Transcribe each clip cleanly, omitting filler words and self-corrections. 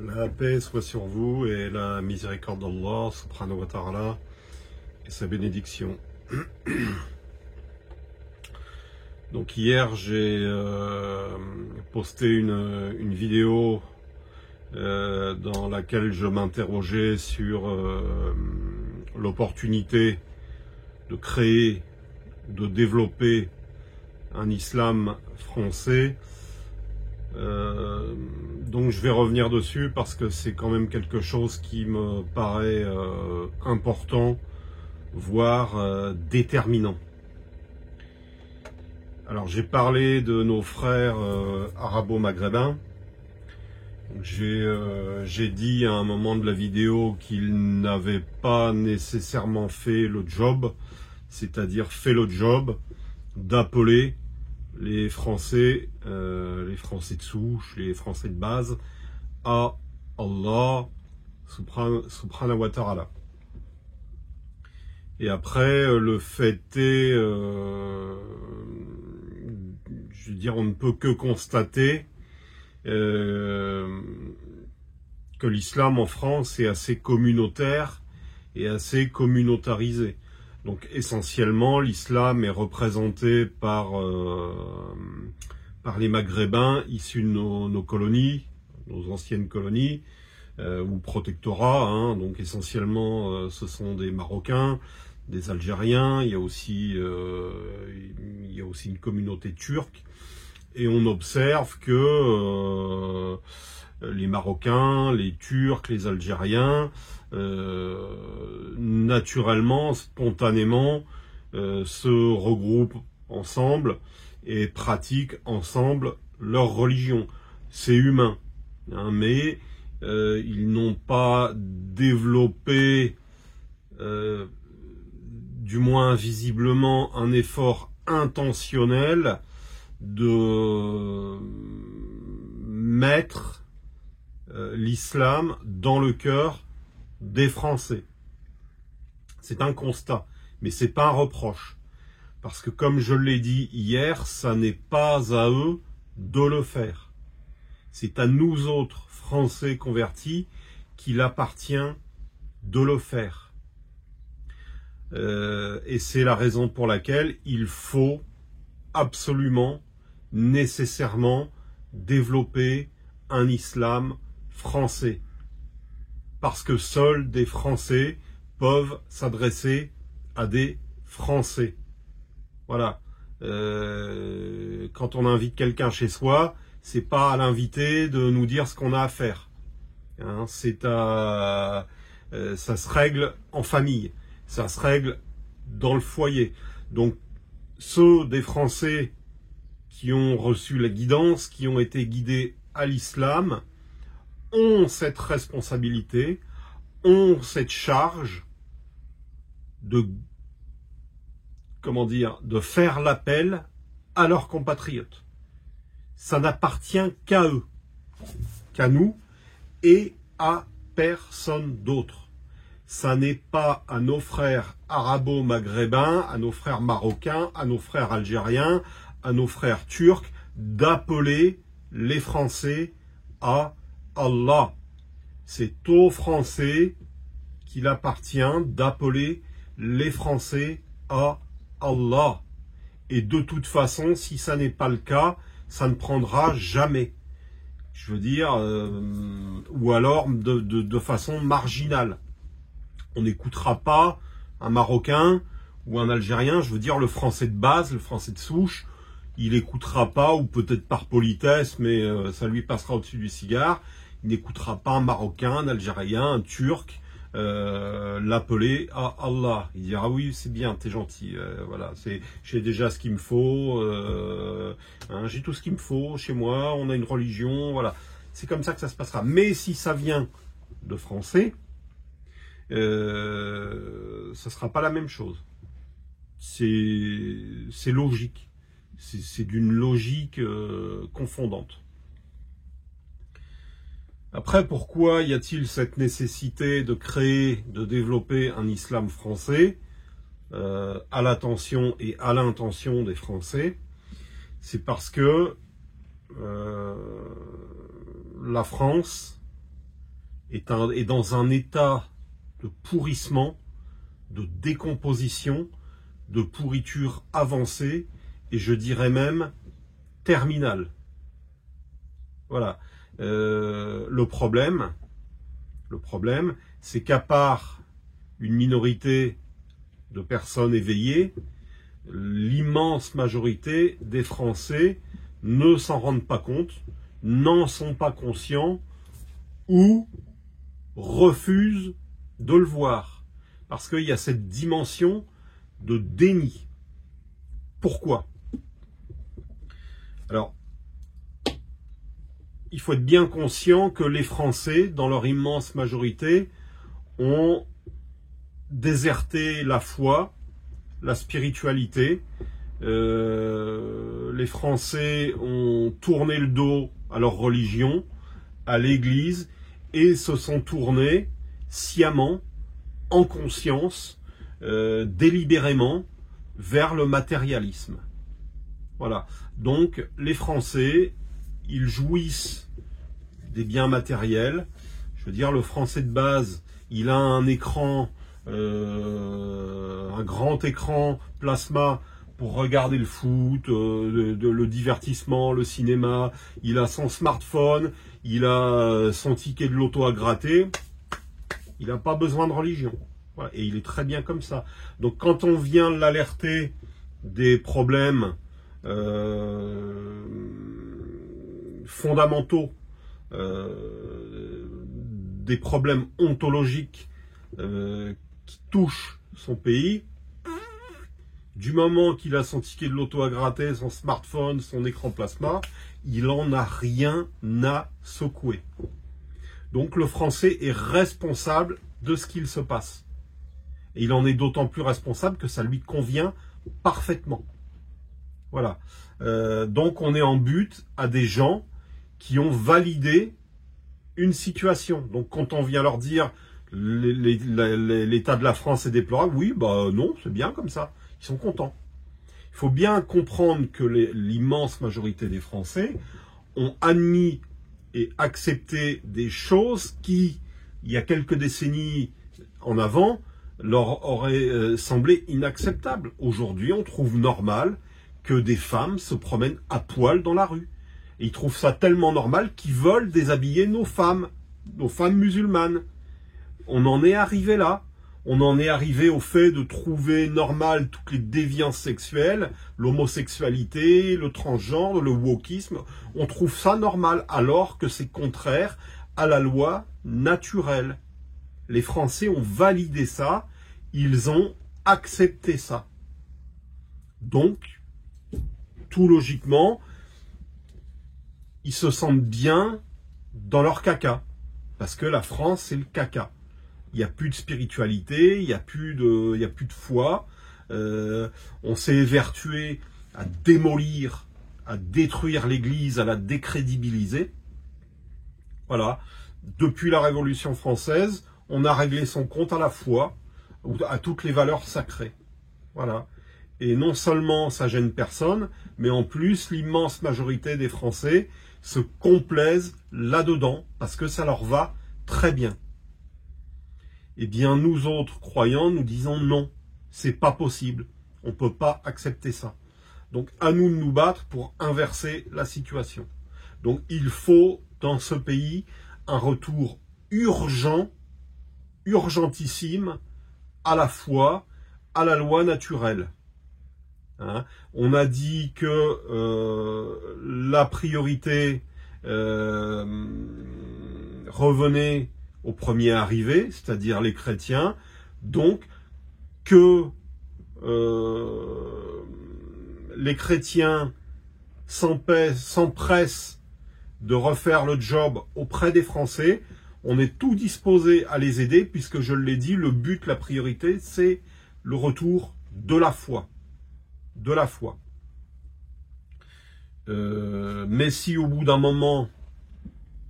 La paix soit sur vous et la miséricorde d'Allah, subhanahu wa ta'ala, et sa bénédiction. Donc hier, j'ai posté une vidéo dans laquelle je m'interrogeais sur l'opportunité de créer, de développer un islam français. Donc je vais revenir dessus parce que c'est quand même quelque chose qui me paraît important, voire déterminant. Alors j'ai parlé de nos frères arabo-maghrébins. J'ai dit à un moment de la vidéo qu'ils n'avaient pas nécessairement fait le job, c'est-à-dire fait le job d'appeler les Français de souche, les Français de base, à Allah subhanahu wa ta'ala. Et après, le fait est, je veux dire, on ne peut que constater que l'islam en France est assez communautaire et assez communautarisé. Donc essentiellement, l'islam est représenté par les Maghrébins issus de nos colonies, nos anciennes colonies, ou protectorats. Hein. Donc essentiellement, ce sont des Marocains, des Algériens. Il y a aussi une communauté turque. Et on observe que les Marocains, les Turcs, les Algériens, naturellement, spontanément, se regroupent ensemble et pratiquent ensemble leur religion. C'est humain, hein, mais ils n'ont pas développé, du moins visiblement, un effort intentionnel de mettre l'islam dans le cœur des Français. C'est un constat, mais c'est pas un reproche. Parce que comme je l'ai dit hier, ça n'est pas à eux de le faire. C'est à nous autres Français convertis qu'il appartient de le faire. Et c'est la raison pour laquelle il faut absolument, nécessairement, développer un islam français. Parce que seuls des Français peuvent s'adresser à des Français. Voilà. Quand on invite quelqu'un chez soi, c'est pas à l'invité de nous dire ce qu'on a à faire. Hein, ça se règle en famille. Ça se règle dans le foyer. Donc, ceux des Français qui ont reçu la guidance, qui ont été guidés à l'islam, ont cette responsabilité, ont cette charge de faire l'appel à leurs compatriotes. Ça n'appartient qu'à eux, qu'à nous et à personne d'autre. Ça n'est pas à nos frères arabo-maghrébins, à nos frères marocains, à nos frères algériens, à nos frères turcs d'appeler les Français à Allah. C'est aux Français qu'il appartient d'appeler les Français à Allah. Et de toute façon, si ça n'est pas le cas, ça ne prendra jamais. Je veux dire, ou alors de façon marginale. On n'écoutera pas un Marocain ou un Algérien, je veux dire le Français de base, le Français de souche, il n'écoutera pas, ou peut-être par politesse, mais ça lui passera au-dessus du cigare, il n'écoutera pas un Marocain, un Algérien, un Turc, l'appeler à Allah. Il dira oui, c'est bien, t'es gentil, voilà, j'ai déjà ce qu'il me faut, hein, j'ai tout ce qu'il me faut chez moi, on a une religion, voilà. C'est comme ça que ça se passera. Mais si ça vient de Français, ça ne sera pas la même chose. C'est logique. C'est d'une logique confondante. Après, pourquoi y a-t-il cette nécessité de créer, de développer un islam français à l'attention et à l'intention des Français? C'est parce que la France est dans un état de pourrissement, de décomposition, de pourriture avancée, et je dirais même terminale. Voilà. Le problème, c'est qu'à part une minorité de personnes éveillées, l'immense majorité des Français ne s'en rendent pas compte, n'en sont pas conscients ou refusent de le voir. Parce qu'il y a cette dimension de déni. Pourquoi? Alors, il faut être bien conscient que les Français, dans leur immense majorité, ont déserté la foi, la spiritualité. Les Français ont tourné le dos à leur religion, à l'Église, et se sont tournés sciemment, en conscience, délibérément, vers le matérialisme. Voilà. Donc, les Français, ils jouissent des biens matériels. Je veux dire, le Français de base, il a un écran, un grand écran plasma pour regarder le foot, le divertissement, le cinéma. Il a son smartphone, il a son ticket de loto à gratter. Il n'a pas besoin de religion. Voilà. Et il est très bien comme ça. Donc quand on vient l'alerter des problèmes fondamentaux, des problèmes ontologiques qui touchent son pays, du moment qu'il a son ticket de loto à gratter, son smartphone, son écran plasma, il en a rien à secouer. Donc le Français est responsable de ce qu'il se passe. Et il en est d'autant plus responsable que ça lui convient parfaitement. Voilà. Donc on est en but à des gens qui ont validé une situation. Donc quand on vient leur dire l'état de la France est déplorable, oui, bah non, c'est bien comme ça. Ils sont contents. Il faut bien comprendre que l'immense majorité des Français ont admis et accepté des choses qui, il y a quelques décennies en avant, leur auraient semblé inacceptables. Aujourd'hui, on trouve normal que des femmes se promènent à poil dans la rue. Et ils trouvent ça tellement normal qu'ils veulent déshabiller nos femmes musulmanes. On en est arrivé là. On en est arrivé au fait de trouver normal toutes les déviances sexuelles, l'homosexualité, le transgenre, le wokisme. On trouve ça normal alors que c'est contraire à la loi naturelle. Les Français ont validé ça, ils ont accepté ça. Donc, tout logiquement, ils se sentent bien dans leur caca. Parce que la France, c'est le caca. Il n'y a plus de spiritualité, il n'y a plus de foi. On s'est évertué à démolir, à détruire l'Église, à la décrédibiliser. Voilà. Depuis la Révolution française, on a réglé son compte à la foi, à toutes les valeurs sacrées. Voilà. Et non seulement ça gêne personne, mais en plus, l'immense majorité des Français se complaisent là-dedans, parce que ça leur va très bien. Eh bien, nous autres croyants, nous disons non, c'est pas possible, on ne peut pas accepter ça. Donc, à nous de nous battre pour inverser la situation. Donc, il faut, dans ce pays, un retour urgent, urgentissime, à la foi, à la loi naturelle. Hein? On a dit que la priorité revenait aux premiers arrivés, c'est-à-dire les chrétiens, donc que les chrétiens s'empressent de refaire le job auprès des Français. On est tout disposé à les aider, puisque je l'ai dit, le but, la priorité, c'est le retour de la foi. De la foi. Mais si au bout d'un moment,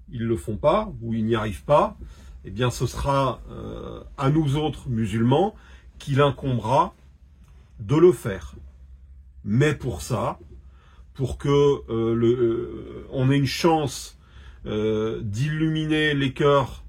ils ne le font pas, ou ils n'y arrivent pas, eh bien ce sera à nous autres musulmans qu'il incombera de le faire. Mais pour ça, pour que on ait une chance d'illuminer les cœurs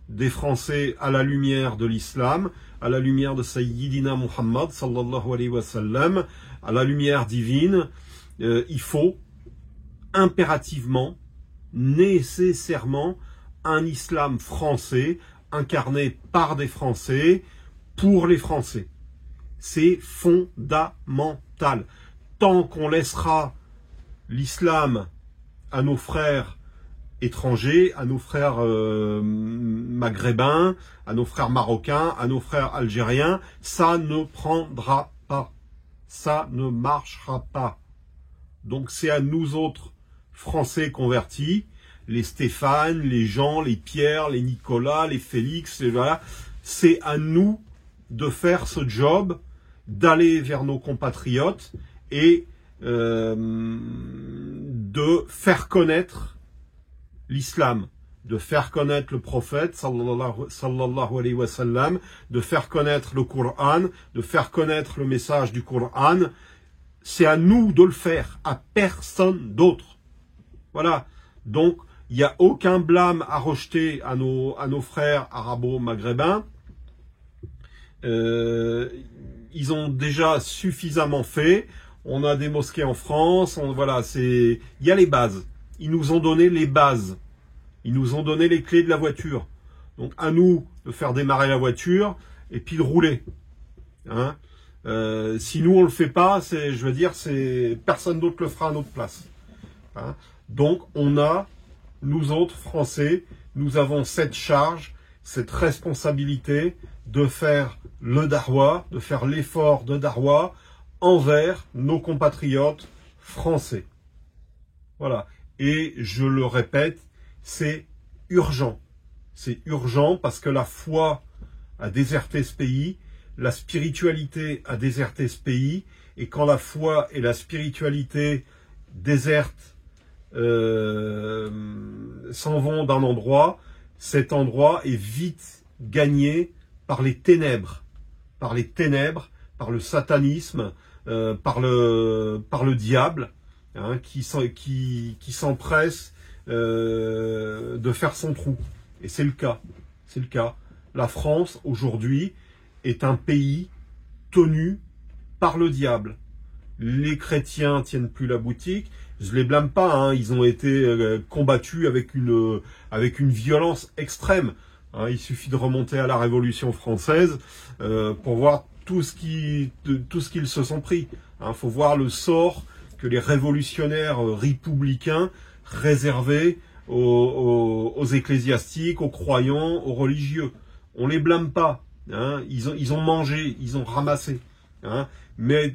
des Français à la lumière de l'islam, à la lumière de Sayyidina Muhammad sallallahu alayhi wa sallam, à la lumière divine. Il faut impérativement, nécessairement, un islam français, incarné par des Français, pour les Français. C'est fondamental. Tant qu'on laissera l'islam à nos frères étrangers, à nos frères maghrébins, à nos frères marocains, à nos frères algériens, ça ne prendra pas. Ça ne marchera pas. Donc c'est à nous autres Français convertis, les Stéphane, les Jean, les Pierre, les Nicolas, les Félix, voilà, c'est à nous de faire ce job, d'aller vers nos compatriotes et de faire connaître l'islam, de faire connaître le prophète sallallahu alayhi wa sallam, de faire connaître le Coran, de faire connaître le message du Coran. C'est à nous de le faire, à personne d'autre. Voilà. Donc, il n'y a aucun blâme à rejeter à nos frères arabo-maghrébins. Ils ont déjà suffisamment fait. On a des mosquées en France. Voilà, il y a les bases. Ils nous ont donné les bases. Ils nous ont donné les clés de la voiture. Donc, à nous de faire démarrer la voiture et puis de rouler. Hein? Si nous on le fait pas, personne d'autre le fera à notre place. Hein? Donc nous autres Français, nous avons cette charge, cette responsabilité de faire le darwa, de faire l'effort de darwa envers nos compatriotes français. Voilà. Et je le répète, c'est urgent. C'est urgent parce que la foi a déserté ce pays. La spiritualité a déserté ce pays, et quand la foi et la spiritualité désertent, s'en vont d'un endroit, cet endroit est vite gagné par les ténèbres, par le satanisme, par le diable, hein, qui s'empresse de faire son trou. Et c'est le cas. La France aujourd'hui est un pays tenu par le diable. Les chrétiens tiennent plus la boutique. Je les blâme pas, hein, ils ont été combattus avec une violence extrême. Hein, il suffit de remonter à la Révolution française pour voir tout ce qu'ils se sont pris. Hein, faut voir le sort que les révolutionnaires républicains réservaient aux ecclésiastiques, aux croyants, aux religieux. On les blâme pas. Hein, ils ont mangé, ils ont ramassé. Hein, mais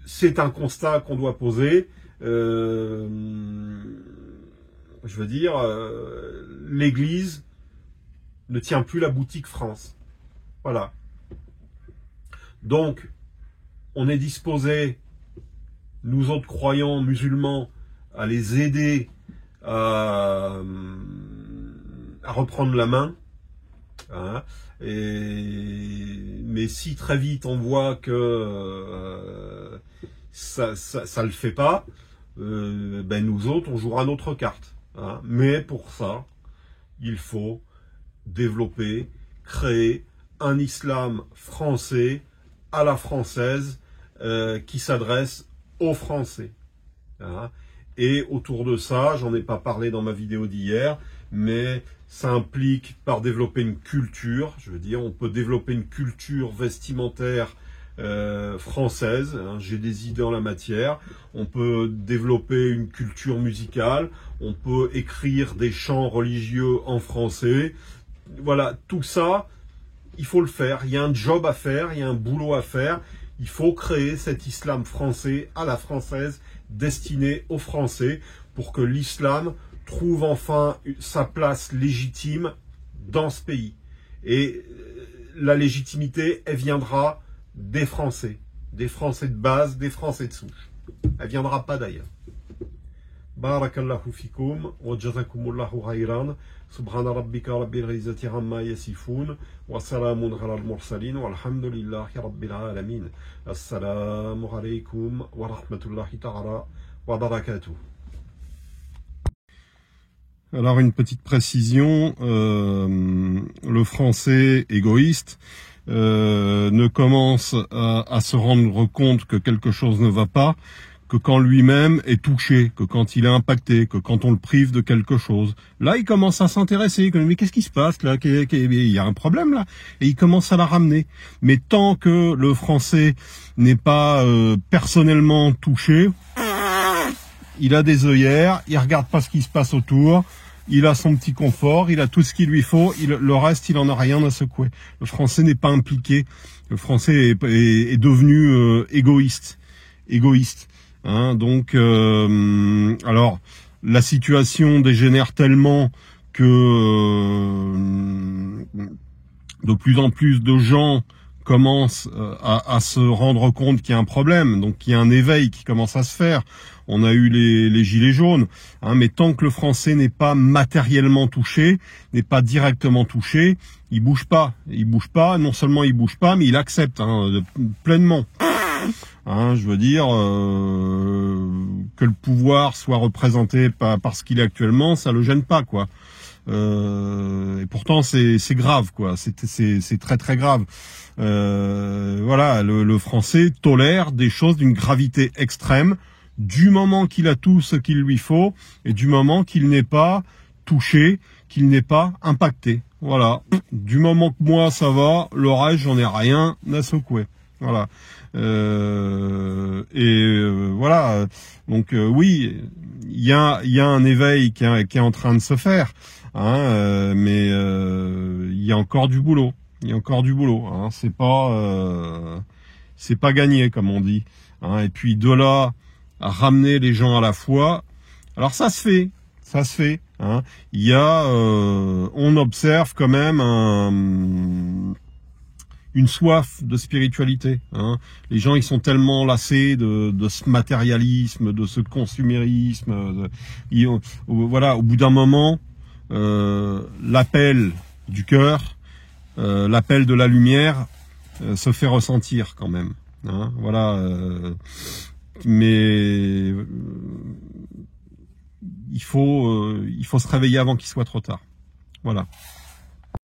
c'est un constat qu'on doit poser. L'Église ne tient plus la boutique France. Voilà. Donc, on est disposé, nous autres croyants musulmans, à les aider à reprendre la main. Hein, mais si très vite on voit que ça le fait pas, nous autres on jouera notre carte. Hein. Mais pour ça, il faut développer, créer un islam français à la française qui s'adresse aux Français. Hein. Et autour de ça, j'en ai pas parlé dans ma vidéo d'hier, mais ça implique par développer une culture, on peut développer une culture vestimentaire française, hein, j'ai des idées en la matière, on peut développer une culture musicale, on peut écrire des chants religieux en français, voilà, tout ça, il faut le faire, il y a un job à faire, il y a un boulot à faire, il faut créer cet islam français à la française, destiné aux Français, pour que l'islam trouve enfin sa place légitime dans ce pays. Et la légitimité, elle viendra des Français de base, des Français de souche. Elle viendra pas d'ailleurs. Barakallahu fikum, wa jazakumullahu khayran, subhana rabbika rabbil izzati amma yasifun, wa salamun ala al-mursalin, walhamdulillahi rabbil alamin. Assalamu alaykum wa rahmatullahi ta'ala wa barakatuh. Alors une petite précision, le français égoïste ne commence à se rendre compte que quelque chose ne va pas que quand lui-même est touché, que quand il est impacté, que quand on le prive de quelque chose. Là, il commence à s'intéresser. Mais qu'est-ce qui se passe là? Il y a un problème là. Et il commence à la ramener. Mais tant que le français n'est pas personnellement touché, il a des œillères, il regarde pas ce qui se passe autour, il a son petit confort, il a tout ce qu'il lui faut, le reste, il en a rien à secouer. Le français n'est pas impliqué. Le français est devenu égoïste. Hein, donc, alors, la situation dégénère tellement que de plus en plus de gens commencent à se rendre compte qu'il y a un problème, donc qu'il y a un éveil qui commence à se faire. On a eu les gilets jaunes, hein, mais tant que le français n'est pas matériellement touché, n'est pas directement touché, il bouge pas. Il bouge pas, non seulement il bouge pas, mais il accepte pleinement. Hein, je veux dire que le pouvoir soit représenté par ce qu'il est actuellement, ça le gêne pas, quoi. Et pourtant c'est grave, quoi. C'est très très grave. Voilà, le français tolère des choses d'une gravité extrême du moment qu'il a tout ce qu'il lui faut et du moment qu'il n'est pas touché, qu'il n'est pas impacté. Voilà. Du moment que moi ça va, le reste j'en ai rien à secouer. Voilà. Voilà. Donc oui, il y a un éveil qui est en train de se faire, hein, mais il y a encore du boulot. Il y a encore du boulot. Hein. C'est pas gagné, comme on dit. Hein. Et puis de là à ramener les gens à la foi, alors ça se fait. Hein. Il y a, on observe quand même une soif de spiritualité. Hein. Les gens, ils sont tellement lassés de ce matérialisme, de ce consumérisme. Voilà, au bout d'un moment, l'appel du cœur, l'appel de la lumière se fait ressentir quand même. Hein. Voilà, mais il faut se réveiller avant qu'il soit trop tard. Voilà.